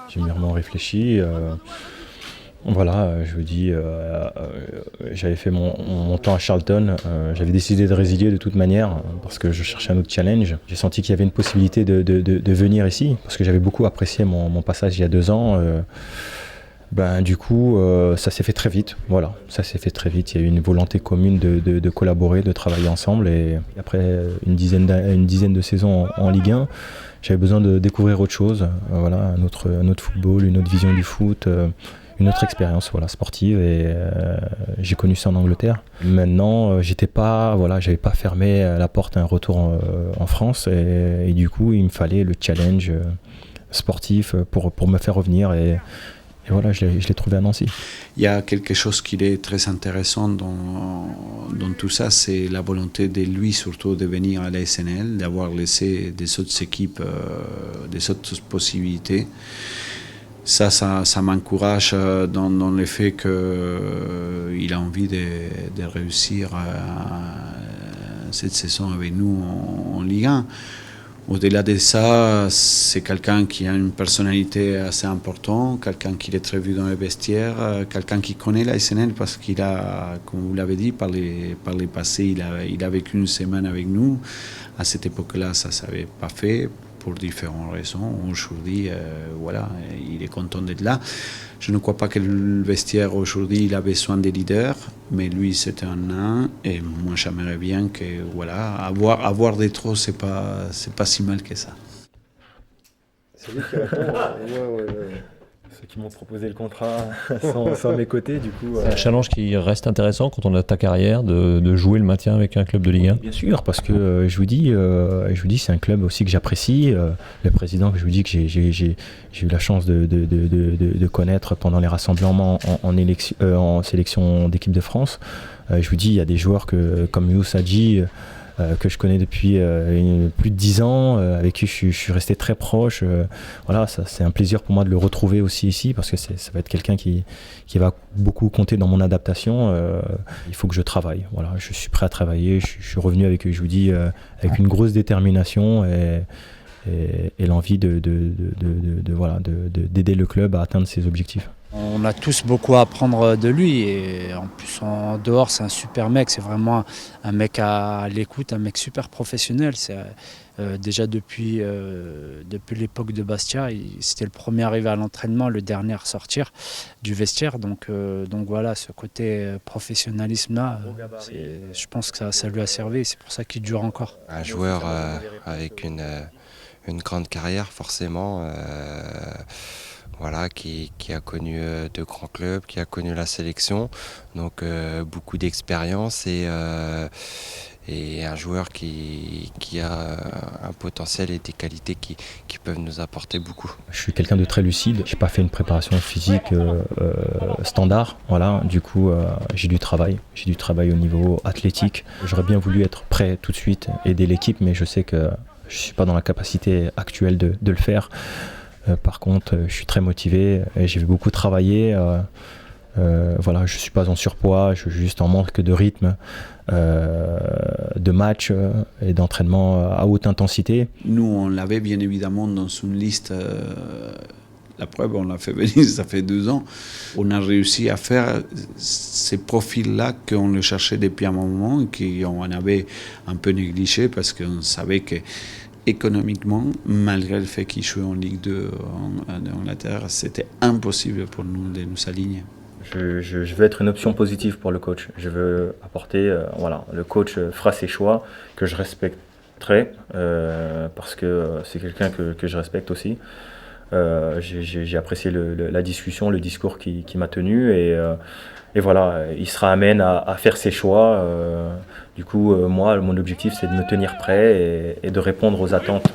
J'ai mûrement réfléchi. Voilà, je vous dis, j'avais fait mon temps à Charlton. J'avais décidé de résilier de toute manière parce que je cherchais un autre challenge. J'ai senti qu'il y avait une possibilité de venir ici parce que j'avais beaucoup apprécié mon passage il y a 2 ans. Du coup, ça s'est fait très vite. Voilà, ça s'est fait très vite. Il y a eu une volonté commune de collaborer, de travailler ensemble. Et après une dizaine de saisons en Ligue 1, j'avais besoin de découvrir autre chose. Voilà, un autre football, une autre vision du foot. Une autre expérience sportive et j'ai connu ça en Angleterre. Maintenant, j'avais pas fermé la porte à un retour en France et du coup, il me fallait le challenge sportif pour me faire revenir et voilà, je l'ai trouvé à Nancy. Il y a quelque chose qui est très intéressant dans tout ça, c'est la volonté de lui surtout de venir à la SNL, d'avoir laissé des autres équipes, des autres possibilités. Ça m'encourage dans le fait qu'il a envie de réussir cette saison avec nous en Ligue 1. Au-delà de ça, c'est quelqu'un qui a une personnalité assez importante, quelqu'un qui est très vu dans les vestiaires, quelqu'un qui connaît la SNL parce qu'il a, comme vous l'avez dit, par les passés, il a vécu une semaine avec nous. À cette époque-là, ça ne s'avait pas fait pour différentes raisons. Aujourd'hui, voilà, il est content d'être là. Je ne crois pas que le vestiaire aujourd'hui il a besoin de leaders, mais lui c'est un nain et moi j'aimerais bien que voilà, avoir des trous c'est pas si mal que ça. C'est lui qui répond. Ouais. Ceux qui m'ont proposé le contrat sans mes côtés, du coup. C'est un challenge qui reste intéressant quand on a ta carrière de jouer le maintien avec un club de Ligue 1. Bien sûr, parce que je vous dis, c'est un club aussi que j'apprécie. Le président, je vous dis que j'ai eu la chance de connaître pendant les rassemblements en sélection d'équipe de France. Je vous dis, il y a des joueurs comme Youssou Hadji, que je connais depuis plus de 10 ans, avec qui je suis resté très proche. Voilà, c'est un plaisir pour moi de le retrouver aussi ici, parce que ça va être quelqu'un qui va beaucoup compter dans mon adaptation. Il faut que je travaille. Voilà, je suis prêt à travailler. Je suis revenu avec, je vous dis, avec une grosse détermination et l'envie d'aider le club à atteindre ses objectifs. On a tous beaucoup à apprendre de lui et en plus en dehors c'est un super mec, c'est vraiment un mec à l'écoute, un mec super professionnel. C'est, déjà depuis l'époque de Bastia, c'était le premier arrivé à l'entraînement, le dernier à sortir du vestiaire. Donc voilà, ce côté professionnalisme là, je pense que ça lui a servi et c'est pour ça qu'il dure encore. Un joueur avec une grande carrière forcément. Voilà, qui a connu de grands clubs, qui a connu la sélection, donc beaucoup d'expérience et un joueur qui a un potentiel et des qualités qui peuvent nous apporter beaucoup. Je suis quelqu'un de très lucide, j'ai pas fait une préparation physique standard, voilà. Du coup j'ai du travail au niveau athlétique. J'aurais bien voulu être prêt tout de suite, aider l'équipe, mais je sais que je suis pas dans la capacité actuelle de le faire. Par contre, je suis très motivé, j'ai beaucoup travaillé. Voilà, je ne suis pas en surpoids, je suis juste en manque de rythme, de match et d'entraînement à haute intensité. Nous, on l'avait bien évidemment dans une liste. La preuve, on l'a fait venir, ça fait 2 ans. On a réussi à faire ces profils-là qu'on le cherchait depuis un moment et qu'on avait un peu négligé parce qu'on savait que économiquement, malgré le fait qu'il joue en Ligue 2 en Angleterre, c'était impossible pour nous de nous aligner. Je veux être une option positive pour le coach. Je veux apporter, le coach fera ses choix, que je respecterai, parce que c'est quelqu'un que je respecte aussi. J'ai apprécié la discussion, le discours qui m'a tenu et voilà, il sera amène à faire ses choix. Du coup, moi, mon objectif, c'est de me tenir prêt et de répondre aux attentes.